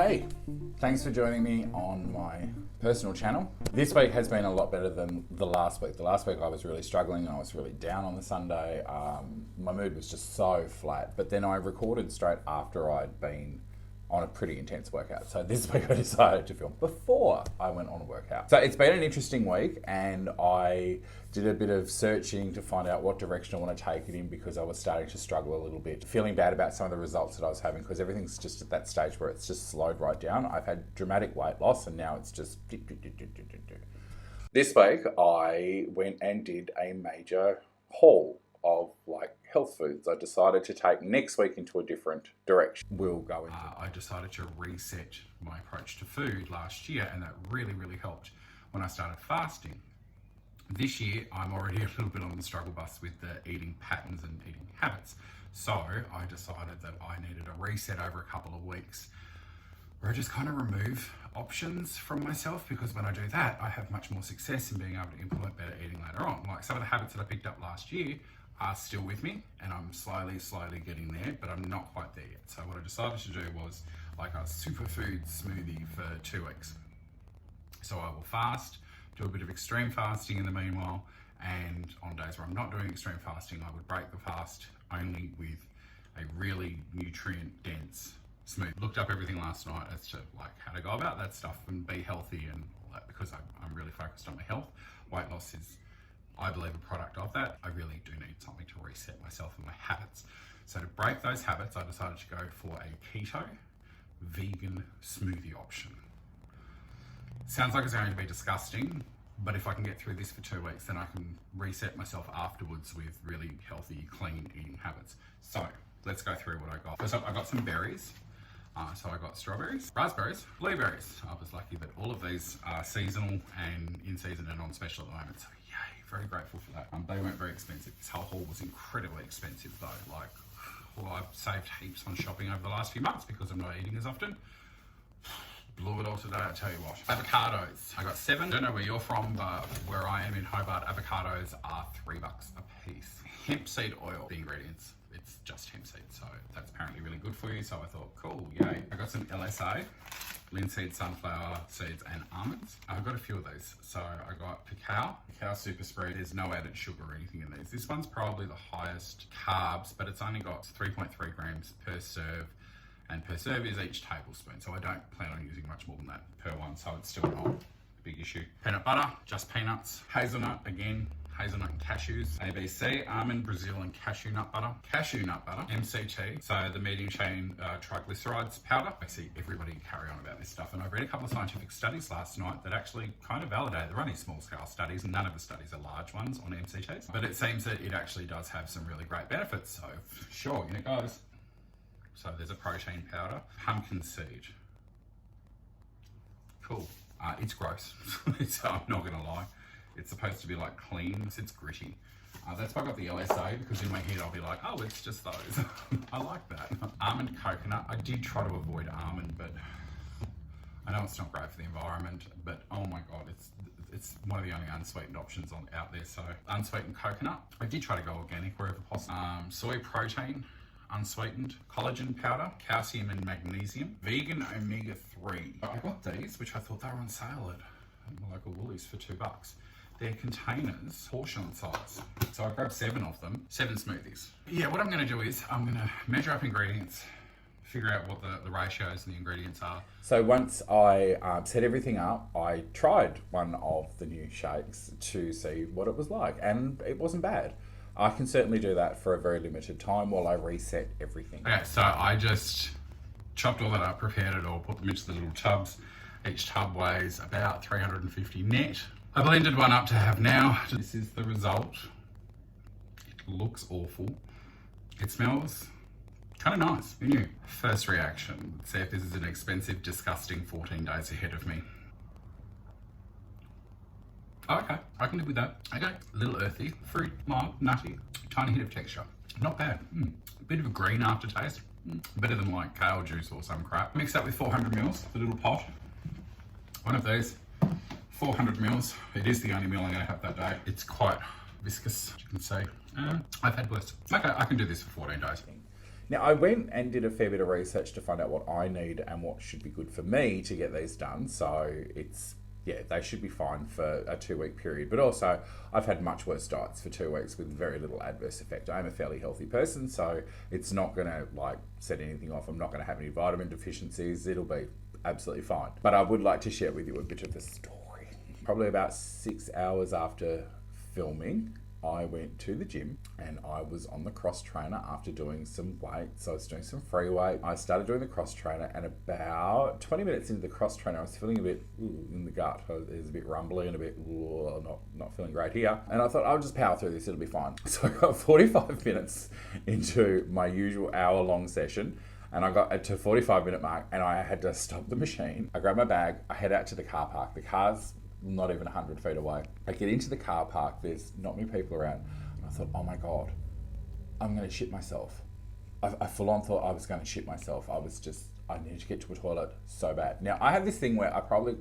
Hey, thanks for joining me on my personal channel. This week has been a lot better than the last week. The last week I was really struggling and I was really down on the Sunday. My mood was just so flat, but then I recorded straight after I'd been on a pretty intense workout. So this week I decided to film before I went on a workout. So it's been an interesting week and I did a bit of searching to find out what direction I want to take it in because I was starting to struggle a little bit, feeling bad about some of the results that I was having because everything's just at that stage where it's just slowed right down. I've had dramatic weight loss and now it's just... This week I went and did a major haul of health foods. I decided to take next week into a different direction. We'll go into I decided to reset my approach to food last year, and that really helped when I started fasting. This year, I'm already a little bit on the struggle bus with the eating patterns and eating habits. So I decided that I needed a reset over a couple of weeks where I just kind of remove options from myself, because when I do that, I have much more success in being able to implement better eating later on. Like some of the habits that I picked up last year are still with me and I'm slowly getting there, but I'm not quite there yet. So what I decided to do was like a superfood smoothie for 2 weeks. So I will fast, do a bit of extreme fasting in the meanwhile, and on days where I'm not doing extreme fasting, I would break the fast only with a really nutrient dense smoothie. Looked up everything last night as to how to go about that stuff and be healthy and all that, because I'm really focused on my health. Weight loss is, I believe, a product of that. I really do need something to reset myself and my habits. So to break those habits, I decided to go for a keto vegan smoothie option. Sounds like it's going to be disgusting, but if I can get through this for 2 weeks, then I can reset myself afterwards with really healthy, clean eating habits. So let's go through what I got. First up, I got some berries. So I got strawberries, raspberries, blueberries. I was lucky that all of these are seasonal and in season and on special at the moment. So yay, very grateful for that. They weren't very expensive. This whole haul was incredibly expensive though. I've saved heaps on shopping over the last few months because I'm not eating as often. Blew it all today, I tell you what. Avocados, I got 7. I don't know where you're from, but where I am in Hobart, avocados are $3 a piece. Hemp seed oil, the ingredients. It's just hemp seed, so that's apparently really good for you. So I thought, cool, yay. I got some LSA, linseed, sunflower seeds, and almonds. I've got a few of these. So I got cacao super spread. There's no added sugar or anything in these. This one's probably the highest carbs, but it's only got 3.3 grams per serve, and per serve is each tablespoon. So I don't plan on using much more than that per one, so it's still not a big issue. Peanut butter, just peanuts. Hazelnut, again, hazelnut and cashews. ABC, almond, Brazil, and cashew nut butter. Cashew nut butter, MCT, so the medium chain triglycerides powder. I see everybody carry on about this stuff, and I read a couple of scientific studies last night that actually kind of validate. They're only small scale studies, and none of the studies are large ones on MCTs, but it seems that it actually does have some really great benefits, so sure, in it goes. So there's a protein powder, pumpkin seed. Cool. It's gross, I'm not gonna lie. It's supposed to be clean, it's gritty. That's why I got the LSA, because in my head I'll be like, oh, it's just those. I like that. Almond coconut. I did try to avoid almond, but I know it's not great for the environment, but oh my God, it's one of the only unsweetened options out there. So unsweetened coconut. I did try to go organic wherever possible. Soy protein, unsweetened, collagen powder, calcium and magnesium, vegan omega-3. I got these, which I thought they were on sale at my local Woolies for $2. Their containers, portion size. So I grabbed 7 of them, 7 smoothies. Yeah, what I'm gonna do is I'm gonna measure up ingredients, figure out what the ratios and the ingredients are. So once I set everything up, I tried one of the new shakes to see what it was like, and it wasn't bad. I can certainly do that for a very limited time while I reset everything. Okay, so I just chopped all that up, prepared it all, put them into the little tubs. Each tub weighs about 350 net. I blended one up to have now. This is the result. It looks awful. It smells kind of nice. Who knew? First reaction. Let's see if this is an expensive, disgusting 14 days ahead of me. Okay, I can live with that. Okay, a little earthy, fruit, mild, nutty, tiny hit of texture. Not bad. A bit of a green aftertaste. Better than kale juice or some crap. Mix that with 400 mils, the little pot. One of these, 400 mils. It is the only meal I'm gonna have that day. It's quite viscous, as you can see. I've had worse. Okay, I can do this for 14 days. Now, I went and did a fair bit of research to find out what I need and what should be good for me to get these done. So they should be fine for a 2-week period. But also, I've had much worse diets for 2 weeks with very little adverse effect. I'm a fairly healthy person, so it's not going to set anything off. I'm not going to have any vitamin deficiencies. It'll be absolutely fine. But I would like to share with you a bit of the story. Probably about 6 hours after filming, I went to the gym and I was on the cross trainer after doing some weights. So I was doing some free weight. I started doing the cross trainer, and about 20 minutes into the cross trainer, I was feeling a bit in the gut. It was a bit rumbly and a bit not feeling great here. And I thought, I'll just power through this, it'll be fine. So I got 45 minutes into my usual hour-long session, and I got to 45-minute mark, and I had to stop the machine. I grabbed my bag, I head out to the car park. The car's not even 100 feet away. I get into the car park, there's not many people around, and I thought, oh my God, I'm going to shit myself. I full on thought I was going to shit myself. I needed to get to a toilet so bad. Now, I have this thing where I probably,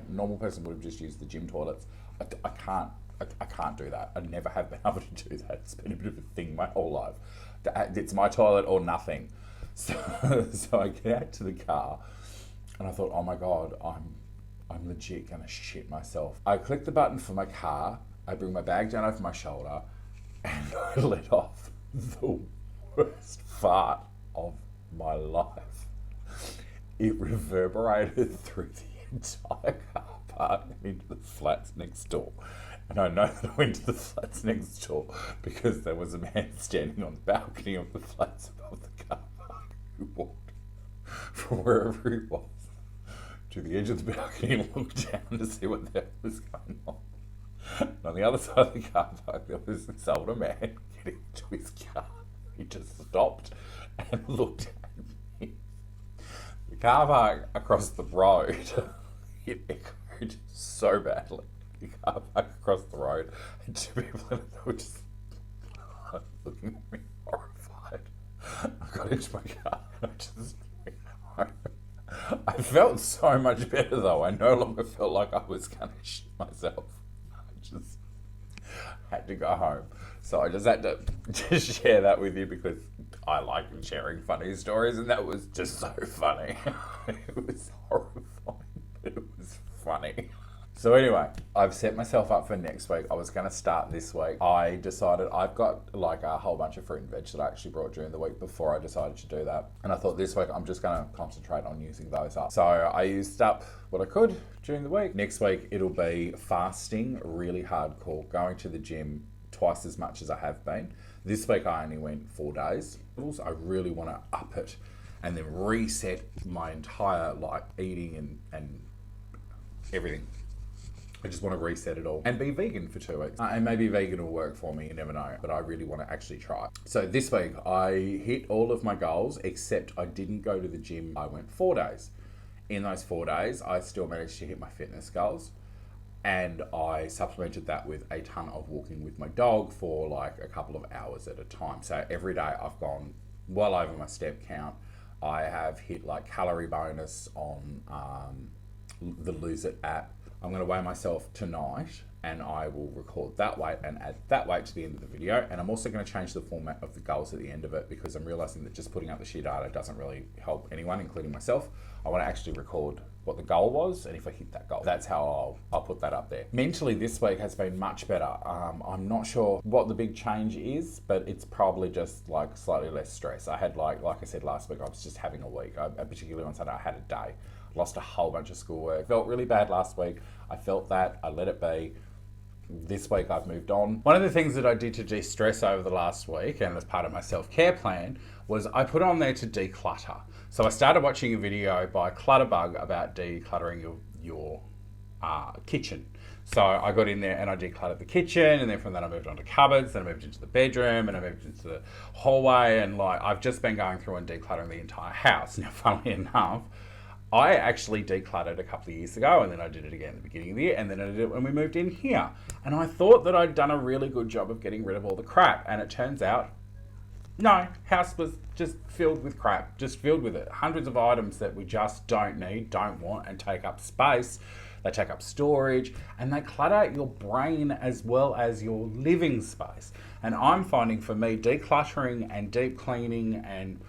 normal person would have just used the gym toilets. I can't do that. I never have been able to do that. It's been a bit of a thing my whole life. It's my toilet or nothing. So I get out to the car, and I thought, oh my God, I'm legit gonna shit myself. I click the button for my car, I bring my bag down over my shoulder, and I let off the worst fart of my life. It reverberated through the entire car park and into the flats next door. And I know that I went to the flats next door because there was a man standing on the balcony of the flats above the car park who walked from wherever he was to the edge of the balcony and looked down to see what the hell was going on. And on the other side of the car park, there was this older man getting into his car. He just stopped and looked at me. The car park across the road, it echoed so badly. The car park across the road had two people in it that were just looking at me horrified. I got into my car and I just went home. I felt so much better though. I no longer felt like I was going to shit myself. I just had to go home. So I just had to just share that with you because I like sharing funny stories, and that was just so funny. It was horrifying, but it was funny. So anyway, I've set myself up for next week. I was going to start this week. I decided I've got a whole bunch of fruit and veg that I actually brought during the week before I decided to do that. And I thought this week I'm just going to concentrate on using those up. So I used up what I could during the week. Next week it'll be fasting, really hardcore, going to the gym twice as much as I have been. This week I only went 4 days. Also, I really want to up it and then reset my entire eating and everything. I just want to reset it all and be vegan for 2 weeks. And maybe vegan will work for me, you never know. But I really want to actually try it. So this week I hit all of my goals, except I didn't go to the gym. I went 4 days. In those 4 days, I still managed to hit my fitness goals. And I supplemented that with a ton of walking with my dog for a couple of hours at a time. So every day I've gone well over my step count. I have hit calorie bonus on the Lose It app. I'm going to weigh myself tonight, and I will record that weight and add that weight to the end of the video. And I'm also going to change the format of the goals at the end of it because I'm realizing that just putting up the sheer data doesn't really help anyone, including myself. I want to actually record what the goal was, and if I hit that goal, that's how I'll put that up there. Mentally, this week has been much better. I'm not sure what the big change is, but it's probably just slightly less stress. I had like I said last week, I was just having a week. Particularly on Saturday, I had a day. Lost a whole bunch of schoolwork. Felt really bad last week. I felt that. I let it be. This week I've moved on. One of the things that I did to de-stress over the last week, and as part of my self-care plan, was I put on there to declutter. So I started watching a video by Clutterbug about decluttering your kitchen. So I got in there and I decluttered the kitchen, and then from that I moved on to cupboards, then I moved into the bedroom, and I moved into the hallway, and I've just been going through and decluttering the entire house. Now, funnily enough, I actually decluttered a couple of years ago, and then I did it again at the beginning of the year, and then I did it when we moved in here. And I thought that I'd done a really good job of getting rid of all the crap, and it turns out, no, house was just filled with crap, just filled with it. Hundreds of items that we just don't need, don't want, and take up space. They take up storage, and they clutter your brain as well as your living space. And I'm finding for me, decluttering and deep cleaning and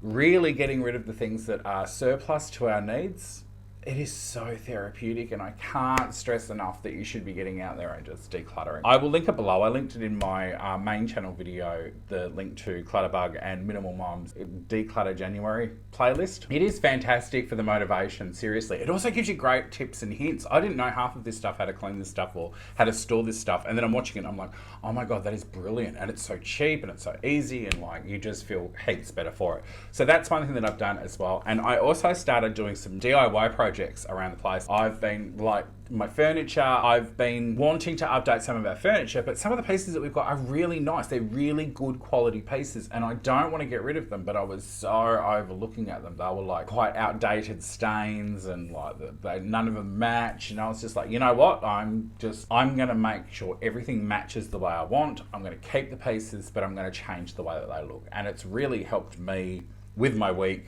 really getting rid of the things that are surplus to our needs. It is so therapeutic, and I can't stress enough that you should be getting out there and just decluttering. I will link it below. I linked it in my main channel video, the link to Clutterbug and Minimal Mom's Declutter January playlist. It is fantastic for the motivation, seriously. It also gives you great tips and hints. I didn't know half of this stuff, how to clean this stuff or how to store this stuff. And then I'm watching it and I'm like, oh my God, that is brilliant. And it's so cheap and it's so easy, and like you just feel heaps better for it. So that's one thing that I've done as well. And I also started doing some DIY projects around the place. I've been like my furniture, I've been wanting to update some of our furniture, but some of the pieces that we've got are really nice. They're really good quality pieces, and I don't want to get rid of them, but I was so overlooking at them. They were like quite outdated stains, and like none of them match, and I was just like, you know what, I'm going to make sure everything matches the way I want. I'm going to keep the pieces, but I'm going to change the way that they look. And it's really helped me with my week,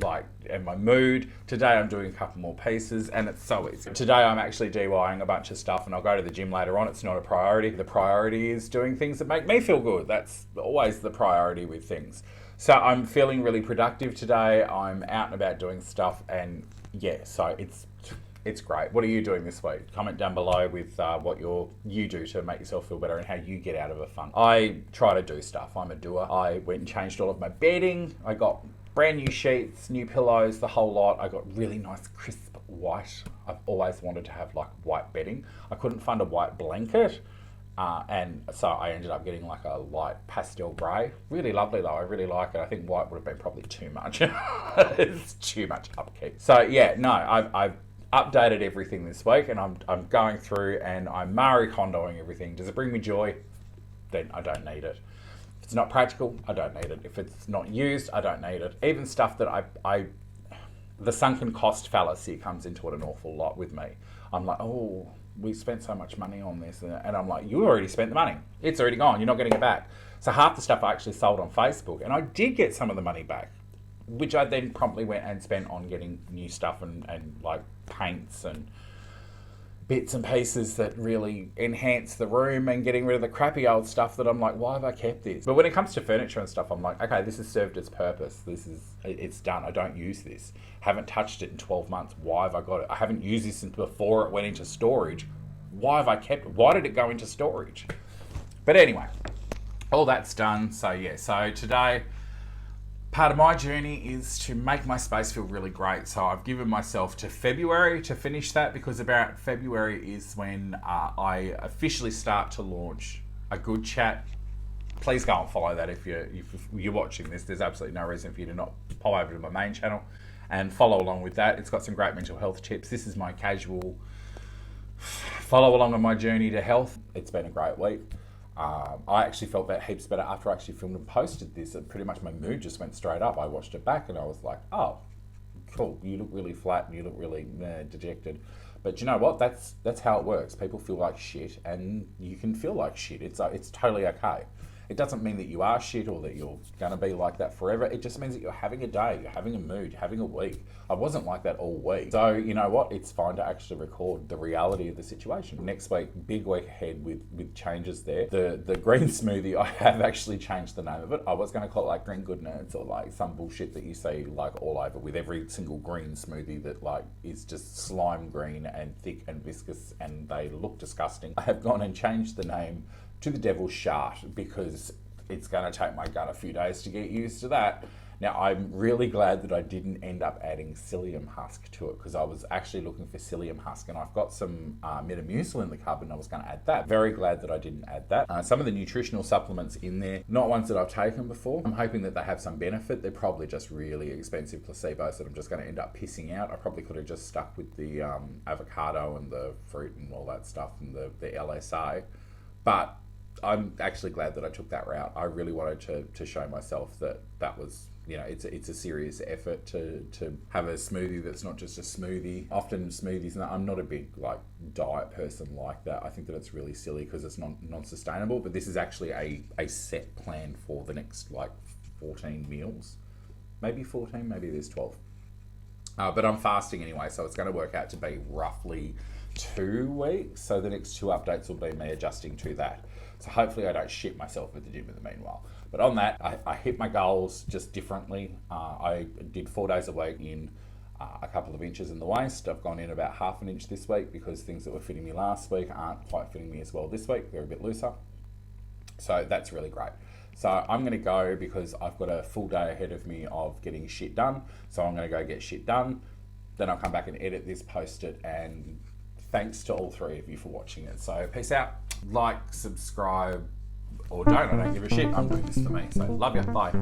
like, and my mood. Today I'm doing a couple more pieces, and it's so easy. Today I'm actually DIYing a bunch of stuff, and I'll go to the gym later on. It's not a priority. The priority is doing things that make me feel good. That's always the priority with things. So I'm feeling really productive today. I'm out and about doing stuff, and yeah, so it's great. What are you doing this week? Comment down below with what you do to make yourself feel better and how you get out of a funk. I try to do stuff. I'm a doer. I went and changed all of my bedding. I got brand new sheets, new pillows, the whole lot. I got really nice crisp white. I've always wanted to have like white bedding. I couldn't find a white blanket. And so I ended up getting like a light pastel grey. Really lovely though, I really like it. I think white would have been probably too much. It's too much upkeep. So yeah, no, I've updated everything this week, and I'm going through and I'm Marie Kondoing everything. Does it bring me joy? Then I don't need it. If it's not practical, I don't need it. If it's not used, I don't need it. Even stuff that the sunken cost fallacy comes into it an awful lot with me. I'm like, oh, we spent so much money on this, and I'm like, you already spent the money. It's already gone. You're not getting it back. So half the stuff I actually sold on Facebook, and I did get some of the money back, which I then promptly went and spent on getting new stuff and like paints and bits and pieces that really enhance the room, and getting rid of the crappy old stuff that I'm like, why have I kept this? But when it comes to furniture and stuff, I'm like, okay, this has served its purpose. It's done. I don't use this. Haven't touched it in 12 months. Why have I got it? I haven't used this since before it went into storage. Why have I kept it? Why did it go into storage? But anyway, all that's done. So yeah, so today, part of my journey is to make my space feel really great. So I've given myself to February to finish that, because about February is when I officially start to launch a good chat. Please go and follow that if you're watching this. There's absolutely no reason for you to not pop over to my main channel and follow along with that. It's got some great mental health tips. This is my casual follow along on my journey to health. It's been a great week. I actually felt that heaps better after I actually filmed and posted this. Pretty much my mood just went straight up. I watched it back and I was like, oh, cool. You look really flat and you look really dejected. But you know what? That's how it works. People feel like shit, and you can feel like shit. It's totally okay. It doesn't mean that you are shit or that you're going to be like that forever. It just means that you're having a day, you're having a mood, you're having a week. I wasn't like that all week. So, you know what? It's fine to actually record the reality of the situation. Next week, big week ahead with changes there. The green smoothie, I have actually changed the name of it. I was going to call it like Green Goodness or like some bullshit that you see like all over with every single green smoothie that like is just slime green and thick and viscous and they look disgusting. I have gone and changed the name to the Devil's Shart, because it's going to take my gut a few days to get used to that. Now, I'm really glad that I didn't end up adding psyllium husk to it, because I was actually looking for psyllium husk, and I've got some Metamucil in the cupboard, and I was going to add that. Very glad that I didn't add that. Some of the nutritional supplements in there, not ones that I've taken before. I'm hoping that they have some benefit. They're probably just really expensive placebos that I'm just going to end up pissing out. I probably could have just stuck with the avocado and the fruit and all that stuff and the LSA. But I'm actually glad that I took that route. I really wanted to show myself that was, you know, it's a serious effort to have a smoothie that's not just a smoothie. Often smoothies, and I'm not a big like diet person like that. I think that it's really silly because it's non-sustainable, but this is actually a set plan for the next like 14 meals. Maybe 14, maybe there's 12. But I'm fasting anyway, so it's going to work out to be roughly 2 weeks. So the next 2 updates will be me adjusting to that. So hopefully I don't shit myself at the gym in the meanwhile. But on that, I hit my goals just differently. I did 4 days a week in a couple of inches in the waist. I've gone in about half an inch this week because things that were fitting me last week aren't quite fitting me as well this week. They're a bit looser. So that's really great. So I'm going to go because I've got a full day ahead of me of getting shit done. So I'm going to go get shit done. Then I'll come back and edit this, post it, and thanks to all 3 of you for watching it. So peace out. Like, subscribe, or don't. I don't give a shit. I'm doing this for me. So love you. Bye.